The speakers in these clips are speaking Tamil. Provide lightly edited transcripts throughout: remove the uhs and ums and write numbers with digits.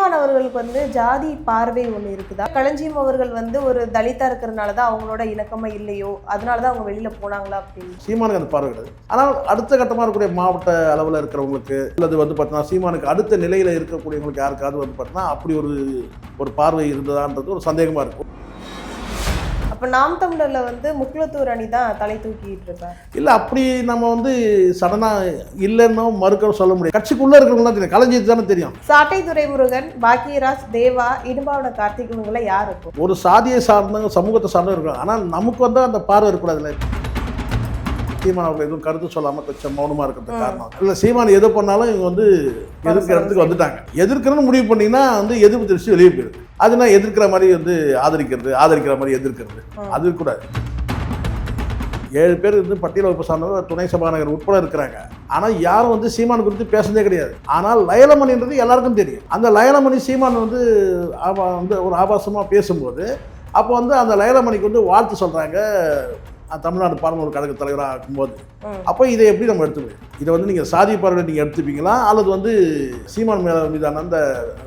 சீமான் அவர்களுக்கு வந்து ஜாதி பார்வை ஒன்று இருக்குதா? களஞ்சியம் அவர்கள் வந்து ஒரு தலிதா இருக்கிறதுனால தான் அவங்களோட இணக்கமா இல்லையோ, அதனால தான் அவங்க வெளியில போனாங்களா அப்படின்னு? சீமானுக்கு அந்த பார்வை கிடையாது. ஆனால் அடுத்த கட்டமாக இருக்கக்கூடிய மாவட்ட அளவில் இருக்கிறவங்களுக்கு அல்லது வந்து பார்த்தீங்கன்னா சீமானுக்கு அடுத்த நிலையில் இருக்கக்கூடியவங்களுக்கு யாருக்காவது வந்து பார்த்தீங்கன்னா அப்படி ஒரு பார்வை இருந்ததான்றது ஒரு சந்தேகமாக இருக்கும். அப்போ நாம் தமிழர்ல வந்து முக்குளத்தூர் அணி தான் தலை தூக்கிட்டு இருக்காங்க. இல்லை, அப்படி நம்ம வந்து சடனாக இல்லைன்னு மறுக்க சொல்ல முடியாது. கட்சிக்குள்ளே இருக்கிறவங்களாம் தெரியும், களஞ்சியத்து தானே தெரியும். சாட்டை துரைமுருகன், பாக்கியராஜ், தேவா, இடும்பாவன கார்த்திக் இவங்களாம் யார் இருக்கும்? ஒரு சாதியை சார்ந்தவங்க சமூகத்தை சார்ந்தவங்க இருக்கும். ஆனால் நமக்கு வந்து அந்த பார்வை இருக்கக்கூடாதுல்ல. சீமான் அவங்க எதுவும் கருத்து சொல்லாமல் கொஞ்சம் மௌனமாக இருக்கிறதுக்கு காரணம் இல்லை. சீமான் எது பண்ணாலும் இவங்க வந்து எதிர்க்கிறதுக்கு வந்துட்டாங்க. எதிர்க்கிறன்னு முடிவு பண்ணிங்கன்னா வந்து எதிர்ப்பு தெரிவித்து வெளியே போயிடுது. அது நான் எதிர்க்கிற மாதிரி வந்து ஆதரிக்கிற மாதிரி எதிர்க்கிறது அது இருக்கக்கூடாது. 7 பேர் வந்து பட்டியல் வகுப்பு சார்ந்தவர் துணை சபாநாயகர் உட்பட இருக்கிறாங்க. ஆனால் யாரும் வந்து சீமான் குறித்து பேசுனதே கிடையாது. ஆனால் லயலமணின்றது எல்லாருக்கும் தெரியும். அந்த லயலமணி சீமான் வந்து ஒரு ஆபாசமாக பேசும்போது அப்போ வந்து அந்த லயலமணிக்கு வந்து வாழ்த்து சொல்கிறாங்க தமிழ்நாடு பாராளுமன்ற கழக தலைவராக ஆக்கும்போது. அப்போ இதை எப்படி நம்ம எடுத்துப்போம்? இதை வந்து நீங்கள் சாதி பார்வையில் நீங்கள் எடுத்துப்பீங்களா அல்லது வந்து சீமான் மீதான அந்த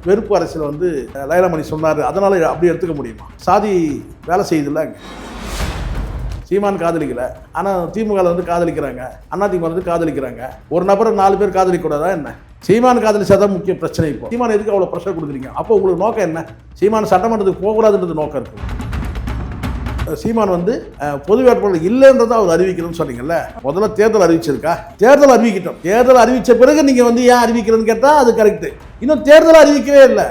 வெறுப்பு அரசியல் வந்து லயலமணி சொன்னார் அதனால் அப்படி எடுத்துக்க முடியுமா? சாதி வேலை செய்யுதில்ல. சீமான் காதலிக்கலை, ஆனால் திமுகவில் வந்து காதலிக்கிறாங்க, அதிமுக வந்து காதலிக்கிறாங்க. ஒரு நபரை 4 பேர் காதலிக்கூடாதா என்ன? சீமான் காதலிச்சாதான் முக்கிய பிரச்சனை. இப்போ சீமான் எதுக்கு அவ்வளோ ப்ரெஷர் கொடுக்குறீங்க? அப்போ உங்களுக்கு நோக்கம் என்ன? சீமான் சட்டமன்றத்துக்கு போகக்கூடாதுன்றது நோக்கம் இருக்குது. சீமான் வந்து பொது வேட்பாளர் இல்லைன்றதை அவர் அறிவிக்கணும்னு சொன்னீங்கல்ல. முதல்ல தேர்தல் அறிவிச்சிருக்கா? தேர்தல் அறிவிக்கிட்டோம். தேர்தல் அறிவித்த பிறகு நீங்கள் வந்து ஏன் அறிவிக்கிறதுன்னு கேட்டால் அது கரெக்டு. இன்னும் தேர்தல் அறிவிக்கவே இல்லை.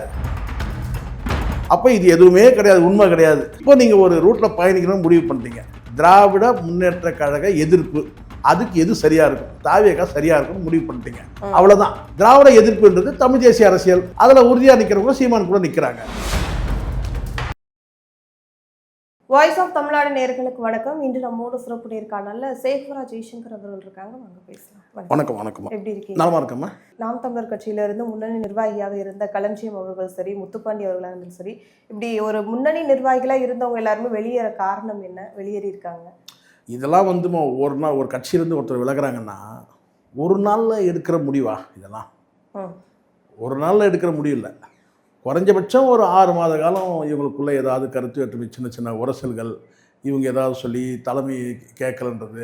அப்போ இது எதுவுமே கிடையாது, உண்மை கிடையாது. இப்போ நீங்கள் ஒரு ரூட்டில் பயணிக்கணும்னு முடிவு பண்ணிட்டீங்க. திராவிட முன்னேற்ற கழக எதிர்ப்பு, அதுக்கு எது சரியா இருக்கும்? தாவேகா சரியா இருக்கும் முடிவு பண்ணிட்டீங்க, அவ்வளவுதான். திராவிட எதிர்ப்புன்றது தமிழ் தேசிய அரசியல். அதுல உறுதியா நிக்கிறவங்க சீமான் கூட நிக்கிறாங்க. வாய்ஸ் ஆஃப் தமிழ்நாடு நேயர்களுக்கு வணக்கம். இன்று நம்மோட சிறப்பு நேர்காணல்ல சேஃபரா ஜெய்சங்கர் அவர்கள் இருக்காங்க. வாங்க பேசலாம். வணக்கம். வணக்கம். எப்படி இருக்கீங்க? நலமா இருக்கம்மா. நாம் தமிழர் கட்சியில இருந்து முன்னணி நிர்வாகியாக இருந்த களஞ்சியம் அவர்கள் சரி, முத்துப்பாண்டி அவர்களாக இருந்தாலும் சரி, இப்படி ஒரு முன்னணி நிர்வாகிகளா இருந்தவங்க எல்லாருமே வெளியேற காரணம் என்ன? வெளியேறி இருக்காங்க. இதெல்லாம் வந்து ஒரு கட்சியிலேருந்து ஒருத்தர் விலகிறாங்கன்னா ஒரு நாளில் எடுக்கிற முடிவா? இதெல்லாம் ஒரு நாளில் எடுக்கிற முடிவு இல்லை. குறைஞ்சபட்சம் ஒரு 6 மாத காலம் இவங்களுக்குள்ளே ஏதாவது கருத்து வேற்றுமை, சின்ன சின்ன உரசல்கள், இவங்க ஏதாவது சொல்லி தலைமை கேட்கலன்றது,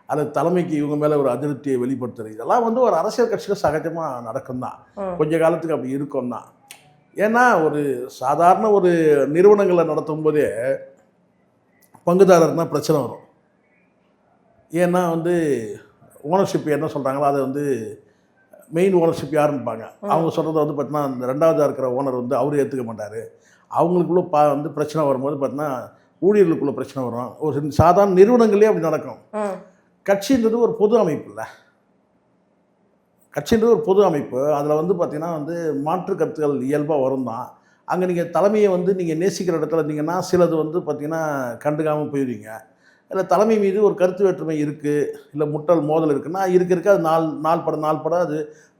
அல்லது தலைமைக்கு இவங்க மேலே ஒரு அதிருப்தியை வெளிப்படுத்துறது, இதெல்லாம் வந்து ஒரு அரசியல் கட்சியில் சகஜமாக நடக்கும் தான். கொஞ்ச காலத்துக்கு அப்படி இருக்கும் தான். ஏன்னா ஒரு சாதாரண ஒரு நிறுவனங்களை நடத்தும் போதே பங்குதாரர்னா பிரச்சனை வரும். ஏன்னா வந்து ஓனர்ஷிப் என்ன சொல்கிறாங்களோ அதை வந்து மெயின் ஓனர்ஷிப் யாருன்னுப்பாங்க. அவங்க சொல்கிறத வந்து பார்த்தீங்கன்னா அந்த 2ஆவதாக இருக்கிற ஓனர் வந்து அவரு ஏற்றுக்க மாட்டார். அவங்களுக்குள்ளே வந்து பிரச்சனை வரும்போது பார்த்தீங்கன்னா ஊழியர்களுக்குள்ளே பிரச்சனை வரும். ஒரு சாதாரண நிறுவனங்களே அப்படி நடக்கும். கட்சின்றது ஒரு பொது அமைப்பு இல்லை. கட்சின்றது ஒரு பொது அமைப்பு. அதில் வந்து பார்த்திங்கன்னா வந்து மாற்று கருத்துக்கள் இயல்பாக வரும் தான். அங்கே நீங்கள் தலைமையை வந்து நீங்கள் நேசிக்கிற இடத்துல இருந்தீங்கன்னா சிலது வந்து பார்த்திங்கன்னா கண்டுக்காமல் போயிடுவீங்க. இல்லை தலைமை மீது ஒரு கருத்து வேற்றுமை இருக்குது, இல்லை மோதல் இருக்குன்னா இருக்க அது நாள் பட அது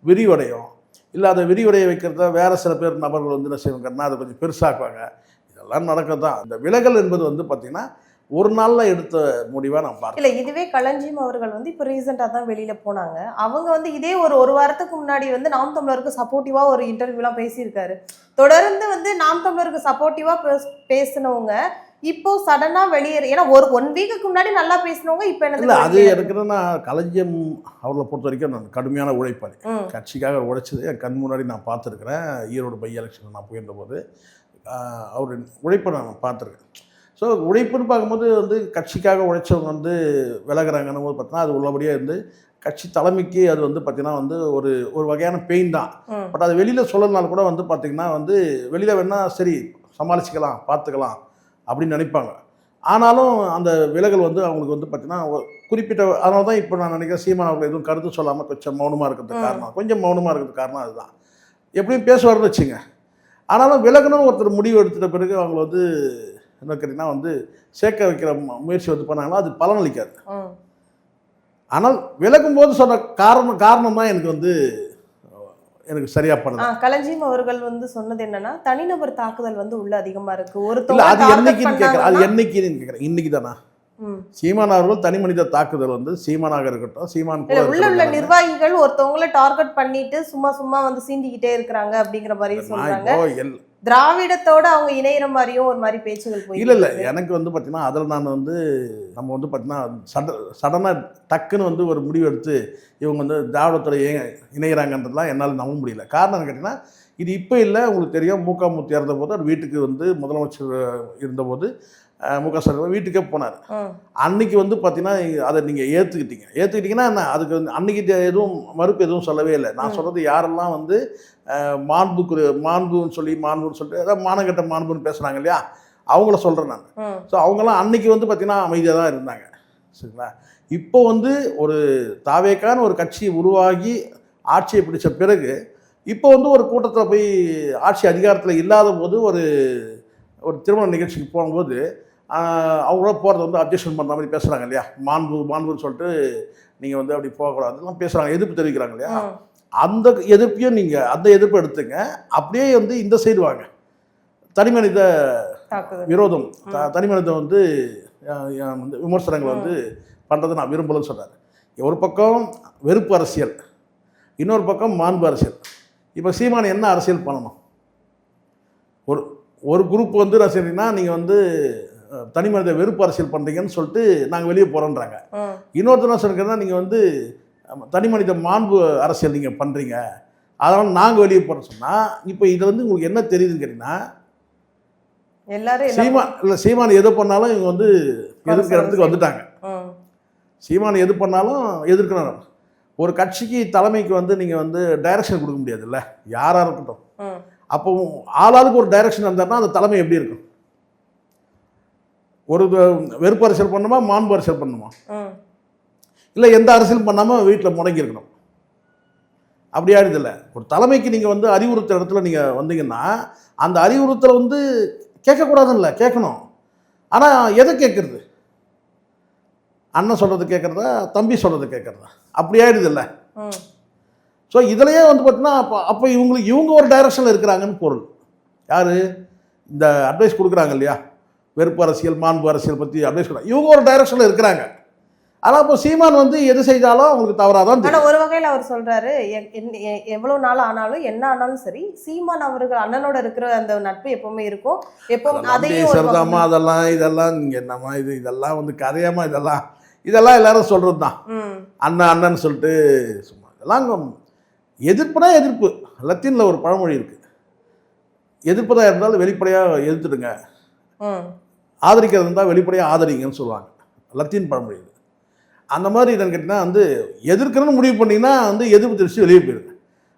விரிவடையும். இல்லை அதை விரிவடைய வைக்கிறத வேறு சில பேர் நபர்கள் வந்து என்ன செய்வாங்கன்னா அதை கொஞ்சம் பெருசாக்குவாங்க. இதெல்லாம் நடக்க தான். இந்த விலகல் என்பது வந்து பார்த்திங்கன்னா ஒரு நாளில் எடுத்த முடிவாக நான் பார்க்கல. இல்லை, இதுவே களஞ்சியம் அவர்கள் வந்து இப்போ ரீசெண்டாக தான் வெளியில் போனாங்க. அவங்க வந்து இதே ஒரு வாரத்துக்கு முன்னாடி வந்து நாம் தமிழருக்கு சப்போர்ட்டிவாக ஒரு இன்டர்வியூலாம் பேசியிருக்காரு. தொடர்ந்து வந்து நாம் தமிழருக்கு சப்போர்ட்டிவாக பேசினவங்க இப்போ சடனா வெளியேறு. ஏன்னா ஒரு 1 வீக்குக்கு முன்னாடி நல்லா பேசினவங்க இப்போ என்ன இல்லை, அது இருக்குன்னா களஞ்சியம் அவர்களை பொறுத்த வரைக்கும் நான் கடுமையான உழைப்பாளி. கட்சிக்காக உழைச்சது என் கண் முன்னாடி நான் பார்த்துருக்குறேன். ஈரோடு பை எலெக்ஷன் நான் போயிருந்தபோது அவர் உழைப்பை நான் பார்த்துருக்கேன். ஸோ உழைப்புன்னு பார்க்கும்போது வந்து கட்சிக்காக உழைச்சவங்க வந்து விலகிறாங்கன்னு போது பார்த்தீங்கன்னா அது உள்ளபடியாக இருந்து கட்சி தலைமைக்கு அது வந்து பார்த்திங்கன்னா வந்து ஒரு வகையான பெயின் தான். பட் அது வெளியில் சொல்லனாலும் கூட வந்து பார்த்திங்கன்னா வந்து வெளியில் வேணால் சரி சமாளிச்சுக்கலாம், பார்த்துக்கலாம் அப்படின்னு நினைப்பாங்க. ஆனாலும் அந்த விலகல் வந்து அவங்களுக்கு வந்து பார்த்திங்கன்னா குறிப்பிட்ட, அதனால தான் இப்போ நான் நினைக்கிறேன் சீமான் அவர்கள் எதுவும் கருத்து சொல்லாமல் கொஞ்சம் மௌனமாக இருக்கிறதுக்கு காரணம், காரணம் அதுதான். எப்படியும் பேசுவார்னு வச்சுங்க. ஆனாலும் விலகணும் ஒருத்தர் முடிவு எடுத்துட்ட பிறகு அவங்கள வந்து என்ன கேட்டிங்கன்னா வந்து சேர்க்க வைக்கிற முயற்சி வந்து பண்ணாங்கன்னா அது பலனளிக்காது. ஆனால் விலகும் போது சொன்ன காரணம் தான் எனக்கு சரியா பண்ணல. களஞ்சியம் அவர்கள் வந்து சொன்னது என்னன்னா தனிநபர் தாக்குதல் வந்து உள்ள அதிகமா இருக்கு. அது என்னைக்குன்னு கேட்குறேன். அது என்னைக்குன்னு கேட்குறேன். இன்னைக்கு தானா? சீமான் அவர்கள் தனி மனித தாக்குதல் வந்து சீமானாக இருக்கட்டும், சீமான் கூட உள்ள நிர்வாகிகள் ஒருத்தவங்கள டார்கெட் பண்ணிட்டு சும்மா சும்மா வந்து சீண்டிக்கிட்டே இருக்கிறாங்க அப்படிங்கிற மாதிரி சொல்றாங்க. திராவிடத்தோட அவங்க இணையிற மாதிரியும் ஒரு மாதிரி பேச்சுகள் போய் இல்லை எனக்கு வந்து பார்த்தீங்கன்னா அதில் நான் வந்து நம்ம வந்து பார்த்தீங்கன்னா சடனாக டக்குன்னு வந்து ஒரு முடிவு எடுத்து இவங்க வந்து திராவிடத்தோட இணைகிறாங்கன்றதுலாம் என்னால் நம்ப முடியல. காரணம் கேட்டிங்கன்னா இது இப்போ இல்லை, உங்களுக்கு தெரியும் மூக்காமுத்தி இறந்தபோது அவர் வீட்டுக்கு வந்து முதலமைச்சர் இருந்தபோது முக ஸ்டாலின் வீட்டுக்கே போனார். அன்னைக்கு வந்து பார்த்தீங்கன்னா அதை நீங்கள் ஏற்றுக்கிட்டீங்கன்னா என்ன, அதுக்கு வந்து அன்னைக்கு எதுவும் மறுப்பு எதுவும் சொல்லவே இல்லை. நான் சொல்கிறது யாரெல்லாம் வந்து மாண்புன்னு சொல்லிட்டு அதாவது மானங்கட்ட மாண்புன்னு பேசுகிறாங்க இல்லையா, அவங்கள சொல்கிறேன் நான். ஸோ அவங்களாம் அன்னைக்கு வந்து பார்த்தீங்கன்னா அமைதியாக தான் இருந்தாங்க. சரிங்களா? இப்போ வந்து ஒரு தாவேக்கான ஒரு கட்சி உருவாகி ஆட்சியை பிடிச்ச பிறகு இப்போ வந்து ஒரு கூட்டத்தில் போய் ஆட்சி அதிகாரத்தில் இல்லாத போது ஒரு திருமண நிகழ்ச்சிக்கு போகும்போது அவங்களோட போகிறத வந்து அப்ஜெக்ஷன் பண்ணுற மாதிரி பேசுகிறாங்க இல்லையா, மாண்புன்னு சொல்லிட்டு நீங்கள் வந்து அப்படி போகக்கூடாதுலாம் பேசுகிறாங்க, எதிர்ப்பு தெரிவிக்கிறாங்க இல்லையா. அந்த எதிர்ப்பையும் நீங்கள் அந்த எதிர்ப்பை எடுத்துங்க, அப்படியே வந்து இந்த சைடு வாங்க. தனிமனித விரோதம், தனிமனித வந்து விமர்சனங்களை வந்து பண்ணுறதை நான் விரும்பலன்னு சொன்னார். ஒரு பக்கம் வெறுப்பு அரசியல், இன்னொரு பக்கம் மாண்பு அரசியல். இப்போ சீமான் என்ன அரசியல் பண்ணணும்? ஒரு குரூப் வந்து நான் சரிங்கன்னா நீங்கள் வந்து தனி மனித வெறுப்பு அரசியல் பண்ணுறீங்கன்னு சொல்லிட்டு நாங்கள் வெளியே போகிறோன்றாங்க. இன்னொருத்தர் என்ன சொல்லிக்கிறேன்னா நீங்கள் வந்து தனி மனித மாண்பு அரசியல் நீங்கள் பண்ணுறீங்க, அதனால் நாங்கள் வெளியே போகிறோன்னு சொன்னால் இப்போ இதில் வந்து உங்களுக்கு என்ன தெரியுதுன்னு கேட்டிங்கன்னா எல்லாரும் சீமான் எது பண்ணாலும் இவங்க வந்து எதிர்க்கிற இடத்துக்கு வந்துட்டாங்க. சீமான் எது பண்ணாலும் எதிர்க்கணும். ஒரு கட்சிக்கு தலைமைக்கு வந்து நீங்கள் வந்து டைரக்ஷன் கொடுக்க முடியாதுல்ல, யாராக இருக்கட்டும். அப்போ ஆளாளுக்கு ஒரு டைரக்ஷன் இருந்தாருன்னா அந்த தலைமை எப்படி இருக்கும்? ஒரு வெறுப்பு அரசியல் பண்ணணுமா, மாண்பு அரசியல் பண்ணணுமா? இல்லை எந்த அரசியல் பண்ணாமல் வீட்டில் முடங்கி இருக்கணும்? அப்படி ஆயிடுதில்ல. ஒரு தலைமைக்கு நீங்கள் வந்து அறிவுறுத்துற இடத்துல நீங்கள் வந்தீங்கன்னா அந்த அறிவுறுத்தலை வந்து கேட்கக்கூடாதுல்ல, கேட்கணும். ஆனால் எதை கேட்குறது? அண்ணன் சொல்கிறது கேட்குறதா, தம்பி சொல்கிறது கேட்குறதா? அப்படி ஆயிடுதில்ல. ஸோ இதிலையே வந்து பார்த்தீங்கன்னா அப்போ இவங்க ஒரு டைரக்ஷனில் இருக்கிறாங்கன்னு பொருள். யார் இந்த அட்வைஸ் கொடுக்குறாங்க இல்லையா, வெறுப்பு அரசியல் மாண்பு அரசியல் பற்றி அட்வைஸ் கொடுக்குறாங்க, இவங்க ஒரு டைரக்ஷனில் இருக்கிறாங்க. ஆனால் இப்போ சீமான் வந்து எது செய்தாலும் அவங்களுக்கு தவறாக தான். ஆனால் ஒரு வகையில் அவர் சொல்கிறாரு, எவ்வளோ நாள் ஆனாலும் என்ன ஆனாலும் சரி சீமான் அவர்கள் அண்ணனோட இருக்கிற அந்த நட்பு எப்பவுமே இருக்கும். எப்பவும் அதையும் சரிதாம்மா, இதெல்லாம் நீங்கள் என்னம்மா இதெல்லாம் வந்து கதையாமா, இதெல்லாம் எல்லாரும் சொல்கிறது தான். அண்ணன் சொல்லிட்டு சும்மா இதெல்லாம் எதிர்ப்புனா எதிர்ப்பு. லத்தீனில் ஒரு பழமொழி இருக்குது, எதிர்ப்பு தான் இருந்தாலும் வெளிப்படையாக எதிர்த்துடுங்க, ஆதரிக்கிறது இருந்தால் வெளிப்படையாக ஆதரிங்கன்னு சொல்லுவாங்க. லத்தீன் பழமொழி இது. அந்த மாதிரி என்னன்னு கேட்டிங்கன்னா வந்து எதிர்க்கிறன்னு முடிவு பண்ணிங்கன்னா வந்து எதிர்ப்பு தெரிவித்து வெளியே போயிடுங்க.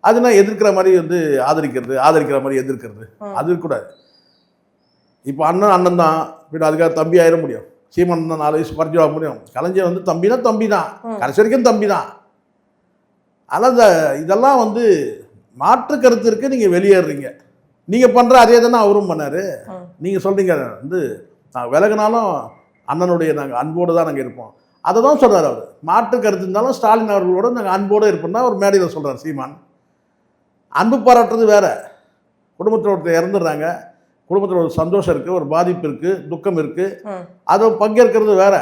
அதுனா எதிர்க்கிற மாதிரி வந்து ஆதரிக்கிற மாதிரி எதிர்க்கிறது அது இருக்கக்கூடாது. இப்போ அண்ணன் தான், பின்ன அதுக்காக தம்பி ஆயிட முடியும். சீமான் தான் 4 வயசு பறிச்சு வாங்க முடியும். கலைஞர் வந்து தம்பி தான், கடைசி வரைக்கும் தம்பி தான். ஆனால் இதெல்லாம் வந்து மாற்று கருத்து இருக்குது, நீங்கள் வெளியேறீங்க. நீங்கள் பண்ணுற அதே தானே அவரும் பண்ணார். நீங்கள் சொல்கிறீங்க வந்து நான் விலகினாலும் அண்ணனுடைய நாங்கள் அன்போடு தான் நாங்கள் இருப்போம், அதை தான் சொல்கிறார் அவர். மாற்று கருத்து இருந்தாலும் ஸ்டாலின் அவர்களோட நாங்கள் அன்போடு இருப்போம் தான் ஒரு மேடையில் சொல்கிறார் சீமான். அன்பு பாராட்டுறது வேறு. குடும்பத்தில் ஒருத்தர் இறந்துடுறாங்க, குடும்பத்தில் ஒரு சந்தோஷம் இருக்குது, ஒரு பாதிப்பு இருக்குது, துக்கம் இருக்குது, அதை பங்கேற்கிறது வேறு.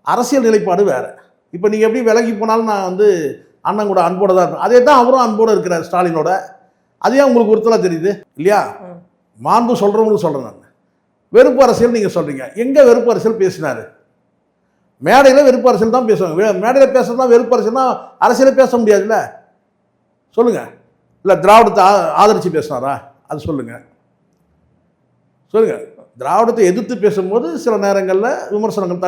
அரசியல் நிலைப்பாடு வேறு. இப்போ நீங்கள் எப்படி விலகி போனாலும் நான் வந்து அண்ணன் கூட அன்போடு தான் இருப்பேன், அதே தான் அவரும் அன்போடு இருக்கிறார் ஸ்டாலினோட. அதே உங்களுக்கு ஒருத்தலாக தெரியுது இல்லையா? மாண்பு சொல்கிறவங்களுக்கு சொல்கிறேன் நான். வெறுப்பு அரசியல் நீங்கள் சொல்கிறீங்க, எங்கே வெறுப்பு அரசியல் பேசினார்? மேடையில் வெறுப்பு அரசியல் தான் பேசுவாங்க. மேடையில் பேசுறது தான் வெறுப்பு அரசியல்னா அரசியலே பேச முடியாதுல்ல. சொல்லுங்கள். இல்லை திராவிடத்தை ஆதரித்து பேசினாரா? அது சொல்லுங்கள். திராவிடத்தை எதிர்த்து பேசும்போது சில நேரங்களில் விமர்சனங்கள்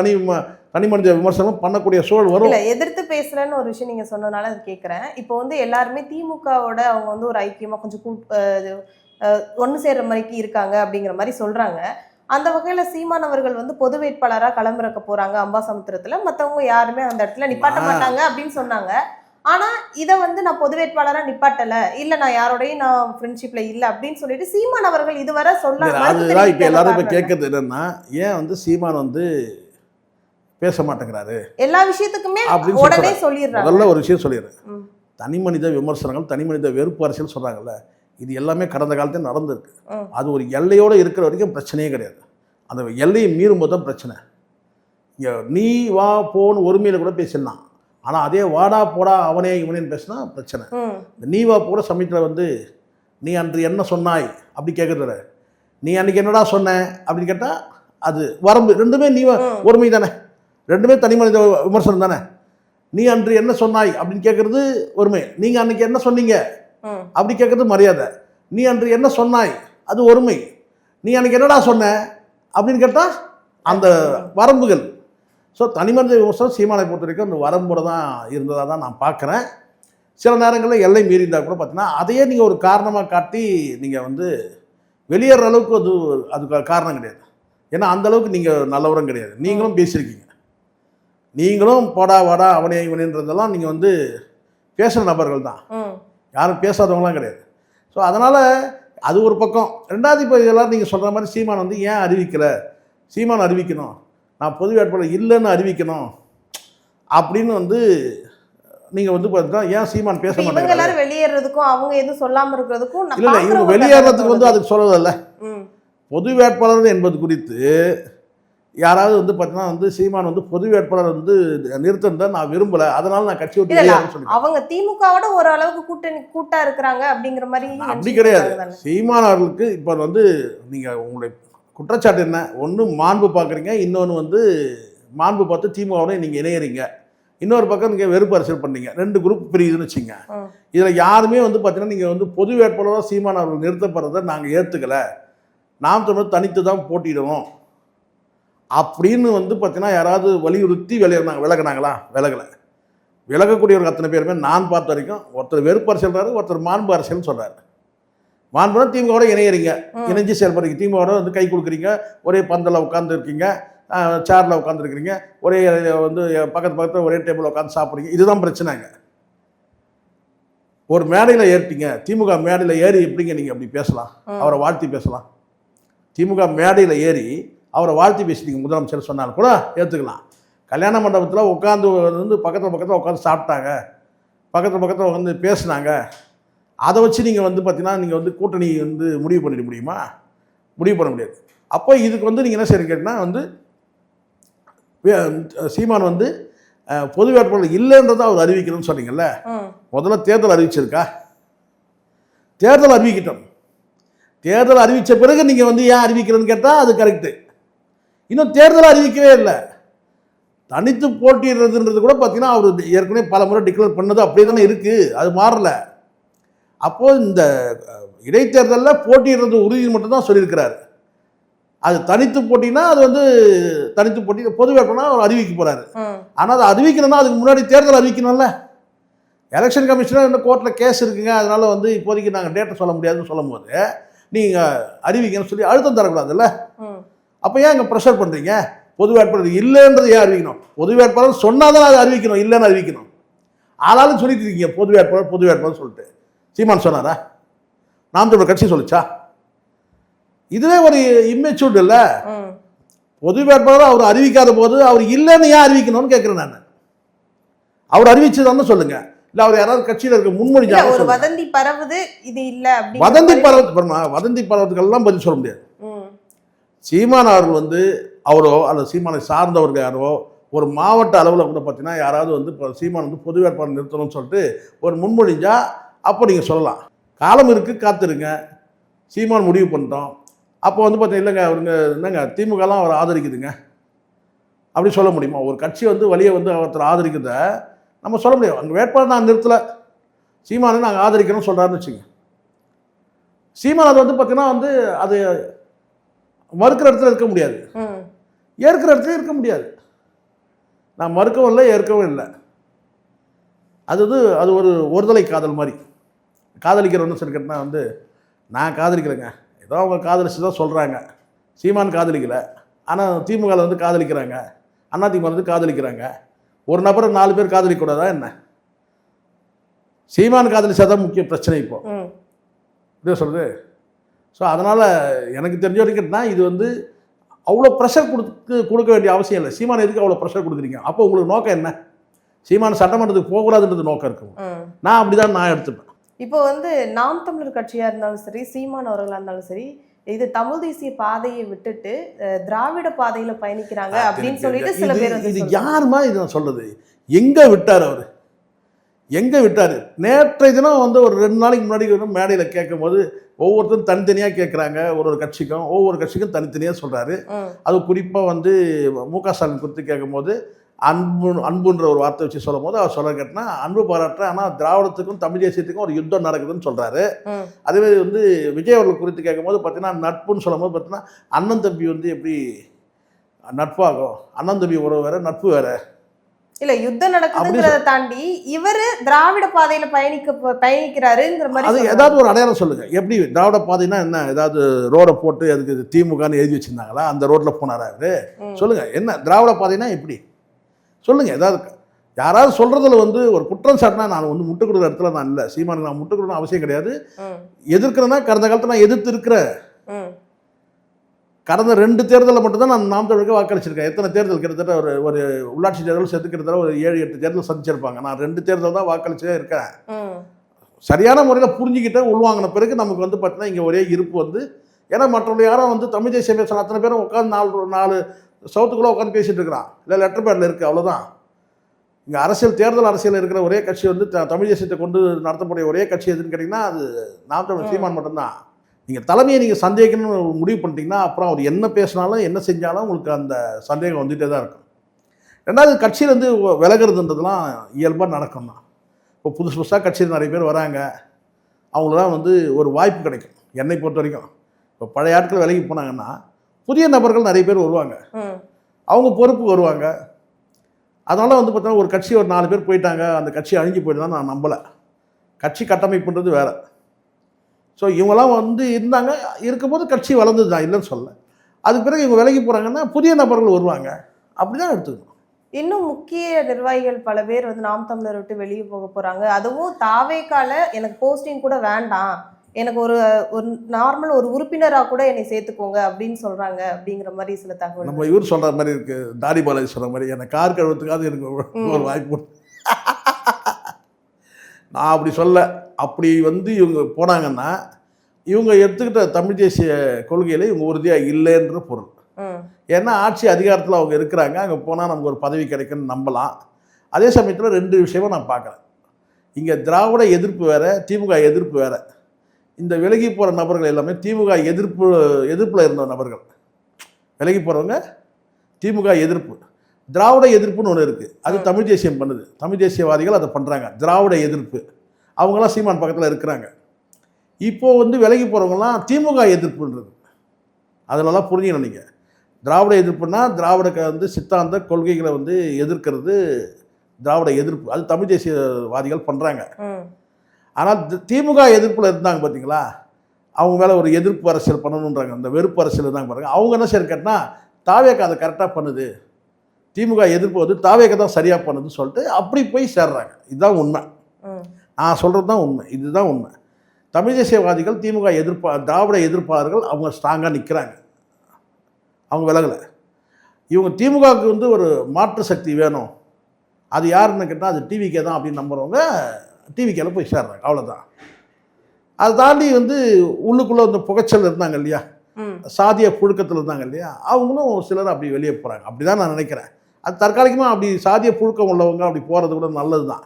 தனி மனித விமர்சனம் பண்ணக்கூடிய சூழல் வரும். இல்லை எதிர்த்து பேசலன்னு ஒரு விஷயம் நீங்கள் சொன்னதுனால அது கேட்குறேன். இப்போ வந்து எல்லாருமே திமுகவோட அவங்க வந்து ஒரு ஐக்கியமாக கொஞ்சம் ஒன்று சேர்ற மாதிரிக்கு இருக்காங்க அப்படிங்கிற மாதிரி சொல்கிறாங்க. அந்த வகையில் சீமான் அவர்கள் வந்து பொது வேட்பாளராக களமிறக்க போகிறாங்க அம்பாசமுத்திரத்தில், மற்றவங்க யாருமே அந்த இடத்துல நிப்பாட்ட மாட்டாங்க அப்படின்னு சொன்னாங்க. ஆனால் இதை வந்து நான் பொது வேட்பாளராக நிப்பாட்டலை, இல்லை நான் யாரோடையும் நான் ஃப்ரெண்ட்ஷிப்பில் இல்லை அப்படின்னு சொல்லிட்டு சீமான் அவர்கள் இதுவரை சொன்னாங்க. அதுதான் இப்போ எல்லாரும் இப்போ கேட்கறது என்னன்னா, ஏன் வந்து சீமான் வந்து பேச மாட்டேங்கிறாரு எல்லா விஷயத்துக்குமே உடனே சொல்லிடுறாங்க. முதல்ல ஒரு விஷயம் சொல்லிடுறேன், தனி மனித விமர்சனங்கள் தனி மனித வெறுப்பு அரசியல் சொல்கிறாங்கல்ல, இது எல்லாமே கடந்த காலத்தில் நடந்திருக்கு. அது ஒரு எல்லையோடு இருக்கிற வரைக்கும் பிரச்சனையே கிடையாது. அந்த எல்லையை மீறும்போது தான் பிரச்சனை. இங்கே நீ வா போன்னு ஒருமையில் கூட பேசிடலாம். ஆனால் அதே வாடா போடா அவனே இவனேன்னு பேசினா பிரச்சனை. இந்த நீ வா போட சமயத்தில் வந்து நீ அன்று என்ன சொன்னாய் அப்படி கேட்குறது, நீ அன்றைக்கி என்னடா சொன்ன அப்படின்னு கேட்டால் அது வரம்பு. ரெண்டுமே நீ ஒருமை தானே, ரெண்டுமே தனி மனித விமர்சனம் தானே. நீ அன்று என்ன சொன்னாய் அப்படின்னு கேட்குறது ஒருமை, நீங்கள் அன்றைக்கி என்ன சொன்னீங்க அப்படி கேட்குறது மரியாதை. நீ அன்று என்ன சொன்னாய் அது ஒருமை, நீ அன்றைக்கி என்னடா சொன்ன அப்படின்னு கேட்டால் அந்த வரம்புகள். ஸோ தனிமனித விமர்சனம் சீமானை பொறுத்த வரைக்கும் அந்த வரம்போடு தான் இருந்ததாக தான் நான் பார்க்குறேன். சில நேரங்களில் எல்லை மீறி இருந்தால் கூட பார்த்தீங்கன்னா அதையே நீங்கள் ஒரு காரணமாக காட்டி நீங்கள் வந்து வெளியேற அளவுக்கு அதுக்கு காரணம் கிடையாது. ஏன்னா அந்தளவுக்கு நீங்கள் நல்லவரும் கிடையாது. நீங்களும் பேசியிருக்கீங்க, நீங்களும் போடா வாடா அவனே இவனேன்றதெல்லாம் நீங்கள் வந்து பேசுகிற நபர்கள் தான், யாரும் பேசாதவங்களாம் கிடையாது. ஸோ அதனால் அது ஒரு பக்கம். ரெண்டாவது இப்போ இதெல்லாம் நீங்கள் சொல்கிற மாதிரி சீமான் வந்து ஏன் அறிவிக்கலை, சீமான் அறிவிக்கணும், நான் பொது வேட்பாளர் இல்லைன்னு அறிவிக்கணும் அப்படின்னு வந்து நீங்கள் வந்து பார்த்தீங்கன்னா ஏன் சீமான் பேச மாட்டாங்க. எல்லாரும் வெளியேறதுக்கும் அவங்க எதுவும் சொல்லாமல் இருக்கிறதுக்கும் இல்லை இவங்க வெளியேறதுக்கு வந்து அதுக்கு சொல்லதில்ல. பொது வேட்பாளர் என்பது குறித்து யாராவது வந்து பார்த்தீங்கன்னா வந்து சீமான் வந்து பொது வேட்பாளர் வந்து நிறுத்தம் தான் நான் விரும்பலை, அதனால நான் கட்சி விட்டு சொல்லி அவங்க திமுகவோட ஓரளவுக்கு கூட்டா இருக்கிறாங்க அப்படிங்கிற மாதிரி அப்படி கிடையாது. சீமான் அவர்களுக்கு இப்போ வந்து நீங்கள் உங்களுடைய குற்றச்சாட்டு என்ன, ஒன்று மாண்பு பார்க்குறீங்க, இன்னொன்று வந்து மாண்பு பார்த்து திமுகவோட நீங்கள் இணையறீங்க, இன்னொரு பக்கம் நீங்கள் வெறுப்பு அரசியல் பண்ணீங்க, ரெண்டு குரூப் பிரியுதுன்னு வச்சுங்க. இதில் யாருமே வந்து பார்த்தீங்கன்னா நீங்கள் வந்து பொது வேட்பாளராக சீமான் அவர்கள் நிறுத்தப்படுறதை நாங்கள் ஏற்றுக்கலை, நாம் தமிழர் தனித்து தான் போட்டியிடுவோம் அப்படின்னு வந்து பார்த்தீங்கன்னா யாராவது வலியுறுத்தி விலகினாங்களா? விலகக்கூடியவர்கள் அத்தனை பேருமே நான் பார்த்த வரைக்கும் ஒருத்தர் வெறுப்பு அரசியல்றாரு, ஒருத்தர் மாண்பு அரசியல்னு சொல்கிறாரு. மாண்புனா திமுகவோட இணையறீங்க, இணைஞ்சு செயல்படுறீங்க, திமுகவோட வந்து கை கொடுக்குறீங்க, ஒரே பந்தலில் உட்காந்து இருக்கீங்க, சேரில் உட்காந்துருக்கிறீங்க, ஒரே வந்து பக்கத்தில் ஒரே டேபிளில் உட்காந்து சாப்பிட்றீங்க. இதுதான் பிரச்சனைங்க. ஒரு மேடையில் ஏறிட்டீங்க, திமுக மேடையில் ஏறி எப்படிங்க நீங்கள் அப்படி பேசலாம், அவரை வாழ்த்தி பேசலாம்? திமுக மேடையில் ஏறி அவரை வாழ்த்தி பேசிட்டீங்க, முதலமைச்சர் சொன்னாலும் கூட ஏற்றுக்கலாம். கல்யாண மண்டபத்தில் உட்காந்து வந்து பக்கத்தில் உட்காந்து சாப்பிட்டாங்க, பக்கத்தில் வந்து பேசுனாங்க, அதை வச்சு நீங்கள் வந்து பார்த்தீங்கன்னா நீங்கள் வந்து கூட்டணி வந்து முடிவு பண்ணிட முடியுமா? முடிவு பண்ண முடியாது. அப்போ இதுக்கு வந்து நீங்கள் என்ன செய்யறீங்க கேட்டிங்கன்னா வந்து சீமான் வந்து பொது வேட்பாளர் இல்லைன்றதை அவர் அறிவிக்கணும்னு சொன்னீங்கல்ல, முதல்ல தேர்தல் அறிவிச்சிருக்கா? தேர்தல் அறிவிக்கிட்டோம், தேர்தல் அறிவித்த பிறகு நீங்கள் வந்து ஏன் அறிவிக்கிறதுன்னு கேட்டால் அது கரெக்டு. இன்னும் தேர்தல் அறிவிக்கவே இல்லை, தனித்து போட்டிடுறதுன்றது கூட பார்த்தீங்கன்னா அவர் ஏற்கனவே பல முறை டிக்ளேர் பண்ணது அப்படியே தானே இருக்குது, அது மாறலை. அப்போது இந்த இடைத்தேர்தலில் போட்டிடுறது உறுதி மட்டும்தான் சொல்லியிருக்கிறாரு. அது தனித்து போட்டினா அது வந்து தனித்து போட்டி பொது வேட்பாளர் அவர் அறிவிக்க போகிறாரு. ஆனால் அதை அறிவிக்கணும்னா அதுக்கு முன்னாடி தேர்தல் அறிவிக்கணும்ல. எலெக்ஷன் கமிஷனர் இந்த கோர்ட்டில் கேஸ் இருக்குங்க, அதனால் வந்து இப்போதைக்கு நாங்கள் டேட்டை சொல்ல முடியாதுன்னு சொல்லும் போது நீங்கள் அறிவிக்கணும்னு சொல்லி அழுத்தம் தரக்கூடாதுல்ல. அப்போ ஏன் அங்கே ப்ரெஷர் பண்ணுறீங்க? பொது வேட்பாளர் இல்லைன்றது ஏன் அறிவிக்கணும்? பொது வேட்பாளர் சொன்னால் தான் அதை அறிவிக்கணும், இல்லைன்னு அறிவிக்கணும். ஆளாலும் சொல்லிட்டு இருக்கீங்க பொது வேட்பாளர் சொல்லிட்டு. சீமான் சொன்னாரா? நாம் தமிழர் கட்சி சொல்லிச்சா? இதுவே ஒரு இம்மெச்சூர்ட் இல்லை. பொது வேட்பாளர் அவர் அறிவிக்காத போது அவர் இல்லைன்னு ஏன் அறிவிக்கணும்னு கேட்குறேன் நான். அவர் அறிவிச்சதான்னு சொல்லுங்க, இல்லை அவர் யாராவது கட்சியில் இருக்க முன்மொழிஞ்சாங்க. வதந்தி பரவுது, இது இல்லை வதந்தி பரவதுக்கெல்லாம் பதில் சொல்ல முடியாது. சீமான் அவர்கள் வந்து அவரோ அல்லது சீமானை சார்ந்தவர்கள் யாரோ ஒரு மாவட்ட அளவில் கூட பார்த்தீங்கன்னா யாராவது வந்து இப்போ சீமான் வந்து பொது வேட்பாளர் நிறுத்தணும்னு சொல்லிட்டு ஒரு முன்மொழிஞ்சா அப்போ நீங்கள் சொல்லலாம். காலம் இருக்குது, காத்திருங்க, சீமான் முடிவு பண்ணிட்டோம். அப்போ வந்து பார்த்தீங்கன்னா இல்லைங்க அவருங்க என்னங்க திமுகலாம் அவரை ஆதரிக்குதுங்க அப்படி சொல்ல முடியுமா? ஒரு கட்சி வந்து வழியை வந்து ஒருத்தர் ஆதரிக்கிறத நம்ம சொல்ல முடியும். அங்கே வேட்பாளர் நான் நிறுத்தலை, சீமானை நாங்கள் ஆதரிக்கணும்னு சொல்கிறாருன்னு வச்சுங்க. சீமான் அது வந்து பார்த்தீங்கன்னா வந்து அது மறுக்கிற இடத்துல இருக்க முடியாது, ஏற்கிற இடத்துல இருக்க முடியாது. நான் மறுக்கவும் இல்லை, ஏற்கவும் இல்லை. அது ஒரு ஒருதலை காதல் மாதிரி. காதலிக்கிறவன்னு சொல்லி கேட்டால் வந்து நான் காதலிக்கலைங்க, ஏதோ அவங்க காதலிச்சு தான் சொல்கிறாங்க. சீமான் காதலிக்கலை, ஆனால் திமுகவில் வந்து காதலிக்கிறாங்க, அதிமுக வந்து காதலிக்கிறாங்க. ஒரு நபரை 4 பேர் காதலிக்கூடாதா என்ன? சீமான் காதலிச்சா தான் முக்கிய பிரச்சனை இப்போ இதே சொல்கிறது. ஸோ அதனால் எனக்கு தெரிஞ்ச வரைக்கும் இது வந்து அவ்வளோ ப்ரெஷர் கொடுக்க வேண்டிய அவசியம் இல்லை. சீமான் எதுக்கு அவ்வளோ ப்ரெஷர் கொடுக்குறீங்க? அப்போ உங்களுக்கு நோக்கம் என்ன? சீமான் சட்டமன்றத்துக்கு போகக்கூடாதுன்றது நோக்கம் இருக்கும். நான் அப்படி தான் நான் எடுத்துப்பேன். இப்போ வந்து நாம் தமிழர் கட்சியா இருந்தாலும் சரி, சீமான் அவர்களா இருந்தாலும் சரி, இது தமிழ் தேசிய பாதையை விட்டுட்டு திராவிட பாதையில பயணிக்கிறாங்க அப்படின்னு சொல்லிட்டு சில பேர் வந்து இது யாருமா இது நான் சொல்றது? எங்க விட்டார் அவரு? எங்க விட்டாரு? நேற்றைய தினம் வந்து ஒரு 2 நாளைக்கு முன்னாடி மேடையில் கேட்கும் போது ஒவ்வொருத்தரும் தனித்தனியாக கேட்குறாங்க. ஒவ்வொரு கட்சிக்கும் தனித்தனியாக சொல்றாரு. அது குறிப்பாக வந்து மு.க. ஸ்டாலின் குறித்து கேட்கும்போது அன்புன்ற ஒரு வார்த்தை வச்சு சொல்லும் போது அவர் சொல்ல கேட்டனா அன்பு பாராட்டுற, ஆனால் திராவிடத்துக்கும் தமிழ் தேசியத்துக்கும் ஒரு யுத்தம் நடக்குதுன்னு சொல்றாரு. அதுவே வந்து விஜய் அவர்கள் குறித்து கேட்கும்போது பார்த்தீங்கன்னா நட்புன்னு சொல்லும் போது பார்த்தீங்கன்னா அண்ணன் தம்பி வந்து எப்படி நட்பாகும்? அண்ணன் தம்பி உறவு வேற, நட்பு வேற. இல்ல யுத்தம் நடக்குதுங்கிறத தாண்டி இவரு திராவிட பாதையில பயணிக்கிறாருங்கிற மாதிரி அது ஏதாவது ஒரு அடையாளம் சொல்லுங்க. எப்படி திராவிட பாதைன்னா என்ன? ஏதாவது ரோடை போட்டு அதுக்கு திமுகன்னு எழுதி வச்சிருந்தாங்களா? அந்த ரோட்ல போனாரா அவரு? சொல்லுங்க. என்ன திராவிட பாதைனா எப்படி சொல்லுங்க? ஏதாவது யாராவது சொல்றதுல வந்து ஒரு குற்றம் சாட்டினா நான் வந்து முட்டு கொடுக்குற இடத்துல நான் இல்லை. சீமானுக்கு நான் முட்டு கொடுக்கணும் அவசியம் கிடையாது. எதிர்க்கிறேன்னா கடந்த காலத்தில் நான் எதிர்த்து இருக்கிறேன். கடந்த 2 தேர்தலில் மட்டும்தான் நான் நாம் தமிழருக்கு வாக்களிச்சிருக்கேன். எத்தனை தேர்தல்? கிட்டத்தட்ட ஒரு உள்ளாட்சி தேர்தல் சேர்த்து கிட்டத்தட்ட ஒரு 7-8 தேர்தல் சந்திச்சிருப்பாங்க. நான் 2 தேர்தல் தான் வாக்களிச்சே இருக்கேன். சரியான முறையில் புரிஞ்சுக்கிட்ட உள்வாங்கின பிறகு நமக்கு வந்து பார்த்தீங்கன்னா இங்கே ஒரே இருப்பு வந்து, ஏன்னா மற்றவங்க யாரும் வந்து தமிழ் தேசிய பேசுகிற அத்தனை பேரும் உட்காந்து 4 சவுத்துக்குள்ளே உட்காந்து பேசிட்டு இருக்கிறான். இல்லை லெட்டர் பேரில் இருக்குது, அவ்வளோதான். இங்கே தேர்தல் அரசியல் இருக்கிற ஒரே கட்சி வந்து தமிழ் தேசியத்தை கொண்டு நடத்தக்கூடிய ஒரே கட்சி எதுன்னு கேட்டிங்கன்னா அது நாம் தமிழ் சீமான் மட்டும்தான். நீங்கள் தலைமையை நீங்கள் சந்தேகம்னு முடிவு பண்ணிட்டீங்கன்னா அப்புறம் அவர் என்ன பேசினாலும் என்ன செஞ்சாலும் உங்களுக்கு அந்த சந்தேகம் வந்துகிட்டே தான் இருக்கும். ரெண்டாவது, கட்சியிலேருந்து விலகிறதுன்றதுலாம் இயல்பாக நடக்கும் தான். இப்போ புதுசாக கட்சியில் நிறைய பேர் வராங்க. அவங்களாம் வந்து ஒரு வாய்ப்பு கிடைக்கும். என்னை பொறுத்த வரைக்கும் இப்போ பழைய ஆட்கள் விலகி போனாங்கன்னா புதிய நபர்கள் நிறைய பேர் வருவாங்க. அவங்க பொறுப்பு வருவாங்க. அதனால் வந்து பார்த்தீங்கன்னா ஒரு கட்சி ஒரு 4 பேர் போயிட்டாங்க, அந்த கட்சி அழிஞ்சு போயிட்டு நான் நம்பலை. கட்சி கட்டமைப்புன்றது வேறு. ஸோ இவங்களாம் வந்து இருந்தாங்க, இருக்கும்போது கட்சி வளர்ந்தது தான், இல்லைன்னு சொல்ல. அதுக்கு பிறகு இவங்க விலகி போகிறாங்கன்னா புதிய நபர்கள் வருவாங்க. அப்படி தான் எடுத்துக்கணும். இன்னும் முக்கிய நிர்வாகிகள் பல பேர் வந்து நாம் தமிழர் விட்டு வெளியே போக போகிறாங்க. அதுவும் தாவேக்கால எனக்கு போஸ்டிங் கூட வேண்டாம், எனக்கு ஒரு நார்மல் ஒரு உறுப்பினராக கூட என்னை சேர்த்துக்கோங்க அப்படின்னு சொல்கிறாங்க. அப்படிங்கிற மாதிரி சில தகவல் நம்ம இவர் சொல்கிற மாதிரி இருக்குது. தாடி பாலாஜி சொல்கிற மாதிரி எனக்கு கார் கழுவத்துக்காவது எனக்கு ஒரு வாய்ப்பு. நான் அப்படி சொல்ல. அப்படி வந்து இவங்க போனாங்கன்னா இவங்க எடுத்துக்கிட்ட தமிழ் தேசிய கொள்கையில் இவங்க உறுதியாக இல்லைன்ற பொருள். ஏன்னா ஆட்சி அதிகாரத்தில் அவங்க இருக்கிறாங்க. அங்கே போனால் நமக்கு ஒரு பதவி கிடைக்குன்னு நம்பலாம். அதே சமயத்தில் 2 விஷயமும் நான் பார்க்குறேன். இங்கே திராவிட எதிர்ப்பு வேறு, திமுக எதிர்ப்பு வேறு. இந்த விலகி போகிற நபர்கள் எல்லாமே திமுக எதிர்ப்பில் இருந்த நபர்கள். விலகி போகிறவங்க திமுக எதிர்ப்பு. திராவிட எதிர்ப்புன்னு ஒன்று இருக்குது. அது தமிழ் தேசியம் பண்ணுது. தமிழ் தேசியவாதிகள் அதை பண்ணுறாங்க. திராவிட எதிர்ப்பு. அவங்களாம் சீமான் பக்கத்தில் இருக்கிறாங்க. இப்போது வந்து விலகி போகிறவங்களாம் திமுக எதிர்ப்புன்றது. அதிலலாம் புரிஞ்சுக்கணும் நீங்கள். திராவிட எதிர்ப்புன்னா திராவிட வந்து சித்தாந்த கொள்கைகளை வந்து எதிர்க்கிறது திராவிட எதிர்ப்பு. அது தமிழ் தேசியவாதிகள் பண்ணுறாங்க. ஆனால் திமுக எதிர்ப்பில் இருந்தாங்க பார்த்தீங்களா, அவங்க மேலே ஒரு எதிர்ப்பு அரசியல் பண்ணணுன்றாங்க. அந்த வெறுப்பு அரசியல் தான் பாருங்கள். அவங்க என்ன சரி கேட்டால் தாவேக்கா அதை கரெக்டாக பண்ணுது, திமுக எதிர்ப்பு வந்து தாவேக்கா தான் சரியாக பண்ணுதுன்னு சொல்லிட்டு அப்படி போய் சேர்றாங்க. இதுதான் உண்மை. நான் சொல்கிறது தான் உண்மை. இதுதான் உண்மை. தமிழ் தேசியவாதிகள் திமுக திராவிட எதிர்ப்பாளர்கள் அவங்க ஸ்ட்ராங்காக நிற்கிறாங்க. அவங்க விலகலை. இவங்க திமுகவுக்கு வந்து ஒரு மாற்று சக்தி வேணும், அது யாருன்னு கேட்டால் அது டிவிகே தான் அப்படின்னு நம்புகிறவங்க டிவிகேல போய் சேர்றாங்க. அவ்வளோதான். அதை தாண்டி வந்து உள்ளுக்குள்ளே வந்து புகைச்சல் இருந்தாங்க இல்லையா, சாதிய புழுக்கத்தில் இருந்தாங்க இல்லையா, அவங்களும் சிலர் அப்படி வெளியே போகிறாங்க. அப்படி தான் நான் நினைக்கிறேன். அது தற்காலிகமாக அப்படி சாதிய புழுக்கம் உள்ளவங்க அப்படி போகிறது கூட நல்லது தான்.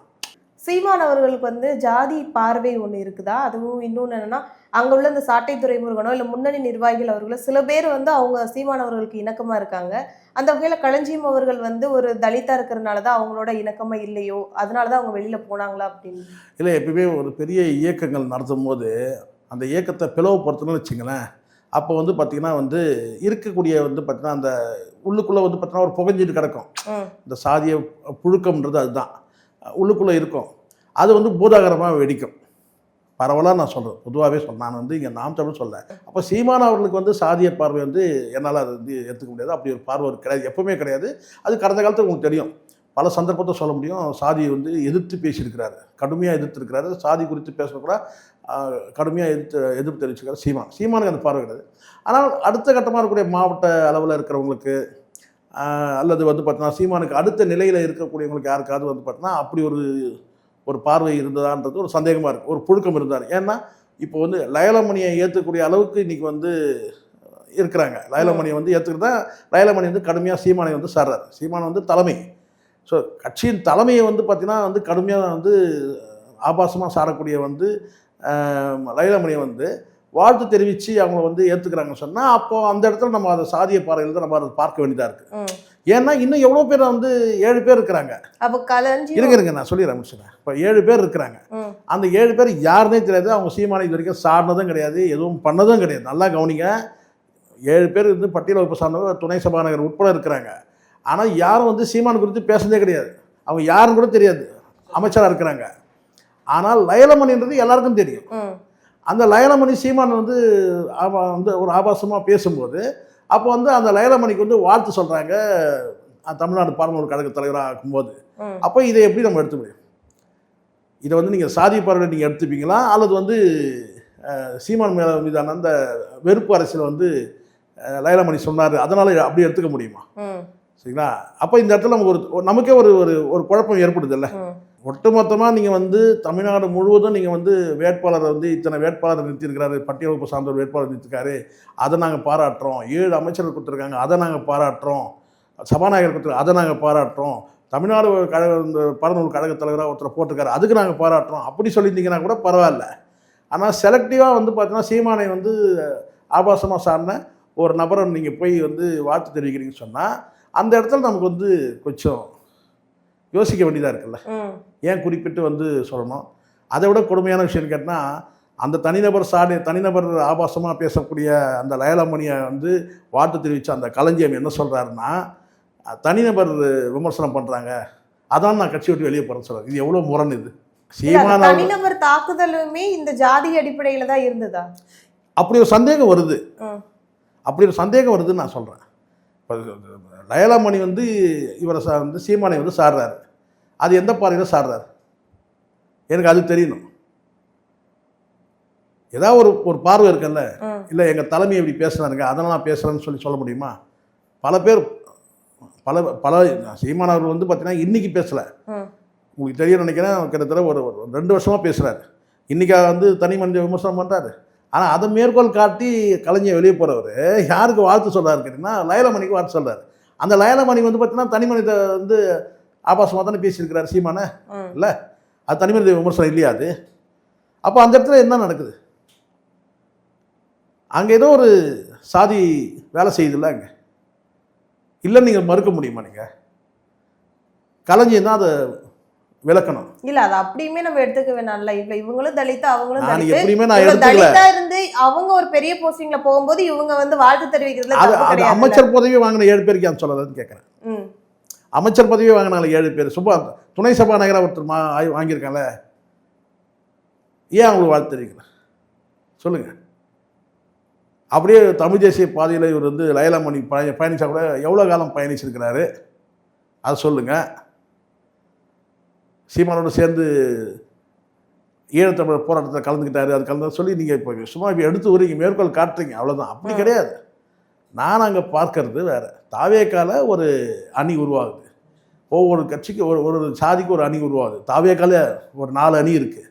சீமான் அவர்களுக்கு வந்து ஜாதி பார்வை ஒன்று இருக்குதா? அதுவும் இன்னொன்று என்னன்னா, அங்கே உள்ள இந்த சாட்டை துறைமுருகனோ இல்லை முன்னணி நிர்வாகிகள் அவர்களோ சில பேர் வந்து அவங்க சீமான் அவர்களுக்கு இணக்கமாக இருக்காங்க. அந்த வகையில் களஞ்சியம் அவர்கள் வந்து ஒரு தலிதா இருக்கிறதுனால தான் அவங்களோட இணக்கமாக இல்லையோ, அதனால தான் அவங்க வெளியில் போனாங்களா அப்படின்னு? இல்லை, எப்பயுமே ஒரு பெரிய இயக்கங்கள் நடத்தும் போது அந்த இயக்கத்தை பிளவுபடுத்தணும்னு வச்சுங்களேன். அப்போ வந்து பார்த்திங்கன்னா வந்து இருக்கக்கூடிய வந்து பார்த்திங்கன்னா அந்த உள்ளுக்குள்ளே வந்து பார்த்திங்கன்னா ஒரு புகைஞ்சிட்டு கிடக்கும். இந்த சாதிய புழுக்கம்ன்றது அதுதான் உள்ளுக்குள்ளே இருக்கும். அது வந்து பூதாகரமாக வெடிக்கும். பரவலாக நான் சொல்கிறேன், பொதுவாகவே சொல்கிறேன். நான் வந்து இங்கே நாம் தமிழ் சொல்ல. அப்போ சீமான் அவர்களுக்கு வந்து சாதிய பார்வை வந்து என்னால் அது வந்து ஏற்றுக்க முடியாது. அப்படி ஒரு பார்வை கிடையாது, எப்பவுமே கிடையாது. அது கடந்த காலத்தில் உங்களுக்கு தெரியும். பல சந்தர்ப்பத்தை சொல்ல முடியும். சாதியை வந்து எதிர்த்து பேசியிருக்கிறாரு, கடுமையாக எதிர்த்துருக்கிறாரு. சாதி குறித்து பேசக்கூட கடுமையாக எதிர்ப்பு தெரிவிச்சிருக்காரு சீமானுக்கு அந்த பார்வை கிடையாது. ஆனால் அடுத்த கட்டமாக இருக்கக்கூடிய மாவட்ட அளவில் இருக்கிறவங்களுக்கு அல்லது வந்து பார்த்தீங்கன்னா சீமானுக்கு அடுத்த நிலையில் இருக்கக்கூடியவங்களுக்கு யாருக்காவது வந்து பார்த்தீங்கன்னா அப்படி ஒரு ஒரு பார்வை இருந்ததான்றது ஒரு சந்தேகமாக இருக்குது, ஒரு புழுக்கம் இருந்தார். ஏன்னா இப்போ வந்து லயலமணியை ஏற்றக்கூடிய அளவுக்கு இன்றைக்கி வந்து இருக்கிறாங்க. லயலமணியை வந்து ஏற்றுக்கிறதா, லயலமணி வந்து கடுமையாக சீமானை வந்து சார்றாரு. சீமானை வந்து தலைமை, ஸோ கட்சியின் தலைமையை வந்து பார்த்திங்கன்னா வந்து கடுமையாக வந்து ஆபாசமாக சாரக்கூடிய வந்து லயலமணியை வந்து வாழ்த்து தெரிவித்து அவங்கள வந்து ஏற்றுக்கிறாங்கன்னு சொன்னால், அப்போது அந்த இடத்துல நம்ம அதை சாதிய பார்வையில் தான் நம்ம அதை பார்க்க வேண்டியதாக இருக்குது. ஏன்னா இன்னும் எவ்வளோ பேர் வந்து 7 பேர் இருக்கிறாங்க. அப்போ கலஞ்சி இருங்க நான் சொல்லிடுறேன் முடிச்சுட்டேன். இப்போ 7 பேர் இருக்கிறாங்க. அந்த 7 பேர் யாருன்னே தெரியாது. அவங்க சீமானை இது வரைக்கும் சாடினதும் கிடையாது, எதுவும் பண்ணதும் கிடையாது. நல்லா கவனிங்க, 7 பேர் வந்து பட்டியல் வகுப்பு சார்ந்தவர் துணை சபாநாயகர் உட்பட இருக்கிறாங்க. ஆனால் யாரும் வந்து சீமான் குறித்து பேசுனதே கிடையாது. அவங்க யாருன்னு கூட தெரியாது, அமைச்சராக இருக்கிறாங்க. ஆனால் லயலமணின்றது எல்லாருக்கும் தெரியும். அந்த லயலமணி சீமான் வந்து ஒரு ஆபாசமாக பேசும்போது அப்போ வந்து அந்த லயலமணிக்கு வந்து வாழ்த்து சொல்கிறாங்க தமிழ்நாடு பாராளுமன்ற கழக தலைவராக ஆக்கும்போது. அப்போ இதை எப்படி நம்ம எடுத்து முடியும்? இதை வந்து நீங்கள் சாதி பார்வையில் நீங்கள் எடுத்துப்பீங்களா, அல்லது வந்து சீமான் மீதான அந்த வெறுப்பு அரசியல் வந்து லயலமணி சொன்னார் அதனால் அப்படி எடுத்துக்க முடியுமா? சரிங்களா? அப்போ இந்த இடத்துல நமக்கு நமக்கே ஒரு ஒரு குழப்பம் ஏற்படுது இல்லை? ஒட்டுமொத்தமாக நீங்கள் வந்து தமிழ்நாடு முழுவதும் நீங்கள் வந்து வேட்பாளரை வந்து இத்தனை வேட்பாளர் நிறுத்தியிருக்கிறாரு, பட்டியல் வகுப்பு சார்ந்த வேட்பாளர் நிறுத்திருக்காரு, அதை நாங்கள் பாராட்டுறோம். 7 அமைச்சர்கள் கொடுத்துருக்காங்க, அதை நாங்கள் பாராட்டுறோம். சபாநாயகர் கொடுத்துருக்காங்க, அதை நாங்கள் பாராட்டுறோம். தமிழ்நாடு கழக இந்த பாராளுமன்ற கழக தலைவராக ஒருத்தர் போட்டிருக்காரு, அதுக்கு நாங்கள் பாராட்டுறோம். அப்படி சொல்லியிருந்தீங்கன்னா கூட பரவாயில்ல. ஆனால் செலக்டிவாக வந்து பார்த்தீங்கன்னா சீமானை வந்து ஆபாசமாக சார்ந்த ஒரு நபரை நீங்கள் போய் வந்து வாழ்த்து தெரிவிக்கிறீங்கன்னு சொன்னால், அந்த இடத்துல நமக்கு வந்து கொஞ்சம் யோசிக்க வேண்டியதாக இருக்குல்ல. ஏன் குறிப்பிட்டு வந்து சொல்லணும்? அதை விட கொடுமையான விஷயம் கேட்டால், அந்த தனிநபர் ஆபாசமாக பேசக்கூடிய அந்த லயலமணியை வந்து வாழ்த்து தெரிவித்த அந்த களஞ்சியம் என்ன சொல்கிறாருன்னா, தனிநபர் விமர்சனம் பண்ணுறாங்க, அதான் நான் கட்சி விட்டு வெளியே போகிறேன்னு சொல்கிறேன். இது எவ்வளோ முரண் இது? சீமான தனிநபர் தாக்குதலுமே இந்த ஜாதி அடிப்படையில் தான் இருந்ததா? அப்படி ஒரு சந்தேகம் வருது, அப்படி ஒரு சந்தேகம் வருதுன்னு நான் சொல்கிறேன். இப்போ லயலமணி வந்து இவரை வந்து சீமானை வந்து சாடுறாரு, அது எந்த பார்வையில் சாடுறாரு எனக்கு அது தெரியணும். ஏதாவது ஒரு பார்வை இருக்குல்ல, இல்லை எங்கள் தலைமை இப்படி பேசுனாருங்க அதனால் நான் பேசுகிறேன்னு சொல்ல முடியுமா? பல பேர் பல சீமான் அவர்கள் வந்து பார்த்தீங்கன்னா இன்றைக்கி பேசலை, உங்களுக்கு தெரியும் நினைக்கிறேன், கிட்டத்தட்ட ஒரு 2 வருஷமாக பேசுகிறாரு. இன்றைக்கி வந்து தனி மனித விமர்சனம் பண்ணுறாரு. ஆனால் அதை மேற்கோள் காட்டி கலைஞர் வெளியே போகிறவர் யாருக்கு வாழ்த்து சொல்கிறாரு கேட்டிங்கன்னா, லயலமணிக்கு வாழ்த்து சொல்கிறார். அந்த லயலமணி வந்து பார்த்தீங்கன்னா தனி மனித வந்து ஆபாசமாக தானே பேசியிருக்கிறார் சீமானை, இல்லை? அது தனி மனித விமர்சனம் இல்லையா அது? அப்போ அந்த இடத்துல என்ன நடக்குது? அங்கே ஏதோ ஒரு சாதி வேலை செய்யுதுல்ல அங்கே, இல்லைன்னு நீங்கள் மறுக்க முடியுமா? நீங்கள் கலைஞர் தான் அதை விளக்கணும். இல்ல அது அப்படியுமே நம்ம எடுத்துக்க வேணாம்ல. இல்ல இவங்களும் தலித் அவங்களும் தலித்தா இருந்து அவங்க ஒரு பெரிய போஸ்டிங்ல போகும்போது இவங்க வந்து வாழ்த்து தெரிவிக்கிறதுல அது அமைச்சர் பதவி வாங்கின 7 பேருக்கு ஏன் சொல்லலன்னு கேட்குறேன். அமைச்சர் பதவி வாங்கினால 7 பேர், துணை சபாநாயகராக ஒருத்தர் வாங்கியிருக்காங்கள, ஏன் அவங்களுக்கு வாழ்த்து தெரிவிக்கல சொல்லுங்க? அப்படியே தமிழ் தேசிய பாதையில் இவர் வந்து லயலமணி பயணிச்சா கூட எவ்வளோ காலம் பயணிச்சிருக்கிறாரு அதை சொல்லுங்கள். சீமானோடு சேர்ந்து ஈழத்தமிழர் போராட்டத்தில் கலந்துக்கிட்டாரு, அது கலந்து சொல்லி நீங்கள் இப்போ சும்மா இப்போ எடுத்து வரீங்க, மேற்கோள் காட்டுறீங்க, அவ்வளோதான். அப்படி கிடையாது. நான் அங்கே பார்க்கறது வேறு. தாவேக்கால ஒரு அணி உருவாகுது, ஒவ்வொரு கட்சிக்கு ஒரு சாதிக்கு ஒரு அணி உருவாகுது. தாவேக்கால ஒரு 4 அணி இருக்குது.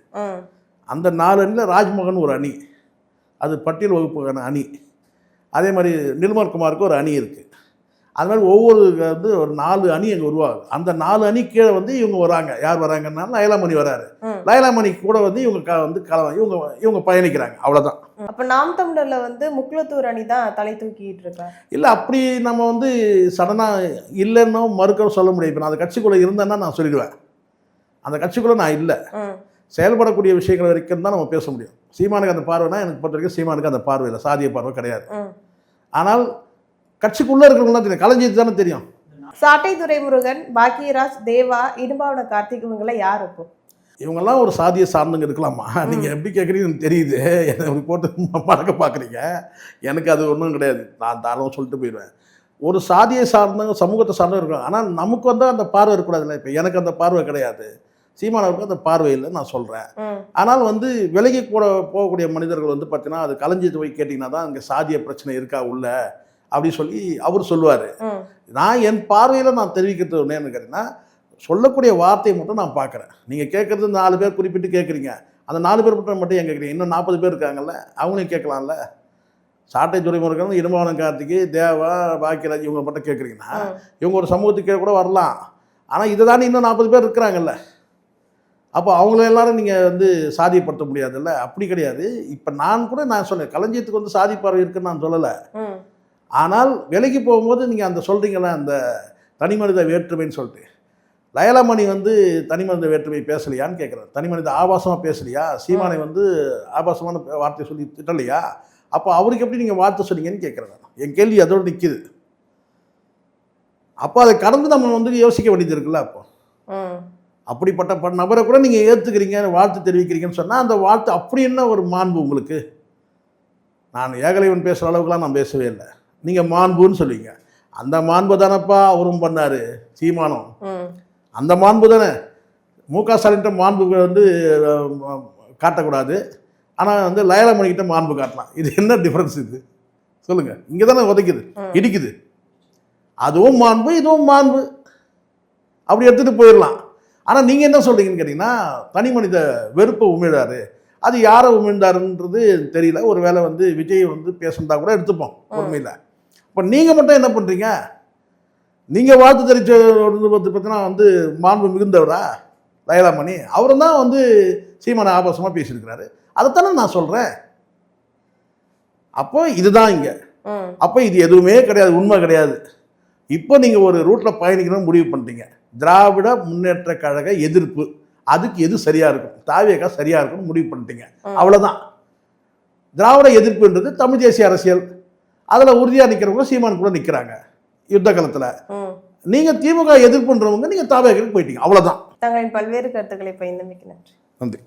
அந்த 4 அணியில் ராஜ்மோகன் ஒரு அணி, அது பட்டியல் வகுப்புக்கான அணி. அதே மாதிரி நிர்மல்குமாருக்கு ஒரு அணி இருக்குது. அது மாதிரி ஒவ்வொரு வந்து ஒரு 4 அணி அங்கே உருவாகுது. அந்த 4 அணி கீழே வந்து இவங்க வராங்க. யார் வராங்கன்னா லயலமணி வராரு. லயலமணி கூட வந்து இவங்க பயணிக்கிறாங்க, அவ்வளோதான். அப்போ நாம் தமிழர்ல வந்து முக்குளத்தூர் அணி தான் தலை தூக்கிட்டு இருக்காங்க. இல்லை அப்படி நம்ம வந்து சடனாக இல்லைன்னோ மறுக்க சொல்ல முடியும். இப்போ நான் அந்த கட்சிக்குள்ளே இருந்தேன்னா நான் சொல்லிடுவேன், அந்த கட்சிக்குள்ளே நான் இல்லை. செயல்படக்கூடிய விஷயங்கள் வரைக்கும் தான் நம்ம பேச முடியும். சீமானுக்கு அந்த பார்வைனா எனக்கு பொறுத்த வரைக்கும் சீமானுக்கு அந்த பார்வை இல்லை, சாதிய பார்வை கிடையாது. ஆனால் கட்சிக்குள்ளே இருக்கிறவங்களாம் தெரியும், கலைஞர் தானே தெரியும். சாட்டை துரைமுருகன், பாக்கியராஜ், தேவா, இடும்பாவன கார்த்திக் இவங்கெல்லாம் யார் இருக்கும்? இவங்கெல்லாம் ஒரு சாதியை சார்ந்தவங்க இருக்கலாமா? நீங்கள் எப்படி கேட்குறீங்கன்னு தெரியுது, என்னை போட்டு பழக்க பார்க்குறீங்க. எனக்கு அது ஒன்றும் கிடையாது, நான் தாராளமாக சொல்லிட்டு போயிடுவேன். ஒரு சாதியை சார்ந்தவங்க சமூகத்தை சார்ந்தவங்க இருக்காங்க. ஆனால் நமக்கு வந்து அந்த பார்வை இருக்கக்கூடாதுல்ல. இப்போ எனக்கு அந்த பார்வை கிடையாது, சீமானவருக்கு அந்த பார்வை இல்லை நான் சொல்கிறேன். ஆனால் வந்து விலகி கூட போகக்கூடிய மனிதர்கள் வந்து பார்த்தீங்கன்னா அது கலைஞர் போய் கேட்டிங்கன்னா தான் அங்கே சாதிய பிரச்சனை இருக்கா உள்ள அப்படி சொல்லி அவர் சொல்லுவார். நான் என் பார்வையில் நான் தெரிவிக்கிறது ஒன்று என்ன கேட்டிங்கன்னா, சொல்லக்கூடிய வார்த்தையை மட்டும் நான் பார்க்குறேன். நீங்கள் கேட்குறது 4 பேர் குறிப்பிட்டு கேட்குறீங்க. அந்த 4 பேர் மட்டும் ஏன் கேட்குறீங்க? இன்னும் 40 பேர் இருக்காங்கல்ல, அவங்களையும் கேட்கலாம்ல. சாட்டை துரைமுருகன், இடும்பாவனம் கார்த்திகை, தேவா, பாக்கியராஜ் இவங்க மட்டும் கேட்குறீங்கன்னா இவங்க ஒரு சமூகத்துக்கே கூட வரலாம். ஆனால் இதை தானே இன்னும் 40 பேர் இருக்கிறாங்கல்ல. அப்போ அவங்கள எல்லாரும் நீங்கள் வந்து சாதியப்படுத்த முடியாதுல்ல. அப்படி கிடையாது. இப்போ நான் கூட நான் சொன்னேன், களஞ்சியத்துக்கு வந்து சாதி பார்வை இருக்குன்னு நான் சொல்லலை. ஆனால் விலைக்கு போகும்போது நீங்கள் அந்த சொல்கிறீங்களா, அந்த தனிமனித வேற்றுமைன்னு சொல்லிட்டு, லயலாமணி வந்து தனிமனித வேற்றுமை பேசலையான்னு கேட்குறேன். தனிமனித ஆபாசமாக பேசலையா? சீமானை வந்து ஆபாசமான வார்த்தை சொல்லி திட்டலையா? அப்போ அவருக்கு எப்படி நீங்கள் வார்த்தை சொன்னீங்கன்னு கேட்குறேன். என் கேள்வி அதோடு நிற்கிது. அப்போ அதை கடந்து நம்ம வந்து யோசிக்க வேண்டியது இருக்குல்ல. அப்போ அப்படிப்பட்ட நபரை கூட நீங்கள் ஏற்றுக்கிறீங்க, வாழ்த்து தெரிவிக்கிறீங்கன்னு சொன்னால் அந்த வாழ்த்து அப்படி என்ன ஒரு மாண்பு உங்களுக்கு? நான் ஏகலைவன் பேசுகிற அளவுக்குலாம் நான் பேசவே இல்லை. நீங்கள் மாண்புன்னு சொல்லுவீங்க. அந்த மாண்பு தானப்பா அவரும் பண்ணார், சீமானம். அந்த மாண்பு தானே. முக ஸ்டாலின்கிட்ட மாண்பு வந்து காட்டக்கூடாது, ஆனால் வந்து லயலாமணிக்கிட்ட மாண்பு காட்டலாம். இது என்ன டிஃப்ரென்ஸ் இது சொல்லுங்கள்? இங்கே தானே உதைக்குது, இடிக்குது. அதுவும் மாண்பு, இதுவும் மாண்பு, அப்படி எடுத்துகிட்டு போயிடலாம். ஆனால் நீங்கள் என்ன சொல்கிறீங்கன்னு கேட்டிங்கன்னா, தனி மனித வெறுப்பை உமிழ்றாரு. அது யாரை உமிழ்ந்தாருன்றது தெரியல. ஒரு வேளை வந்து விஜய் வந்து பேசுனதா கூட எடுத்துப்போம் உண்மையில். இப்போ நீங்கள் மட்டும் என்ன பண்ணுறீங்க? நீங்கள் வாழ்த்து தெரிவித்த பார்த்தீங்கன்னா வந்து மாண்பு மிகுந்தவரா லயலாமணி? அவரும் தான் வந்து சீமானை ஆபாசமாக பேசியிருக்கிறாரு. அதைத்தானே நான் சொல்கிறேன். அப்போ இதுதான் இங்கே. அப்போ இது எதுவுமே கிடையாது, உண்மை கிடையாது. இப்போ நீங்கள் ஒரு ரூட்டில் பயணிக்கணும்னு முடிவு பண்ணிட்டீங்க. திராவிட முன்னேற்ற கழக எதிர்ப்பு, அதுக்கு எது சரியாக இருக்கும், தாவேகா சரியாக இருக்கும்னு முடிவு பண்ணிட்டீங்க. அவ்வளோதான். திராவிட எதிர்ப்புன்றது தமிழ் தேசிய அரசியல். அதில் உறுதியாக நிற்கிறவங்க சீமான் கூட நிற்கிறாங்க யுத்த காலத்தில். நீங்கள் திமுக எதிர்ப்புன்றவங்க நீங்கள் தாவேகாவுக்கு போயிட்டீங்க. அவ்வளோதான். தங்களின் பல்வேறு கருத்துக்களை பகிர்ந்தமைக்கு நன்றி. நன்றி.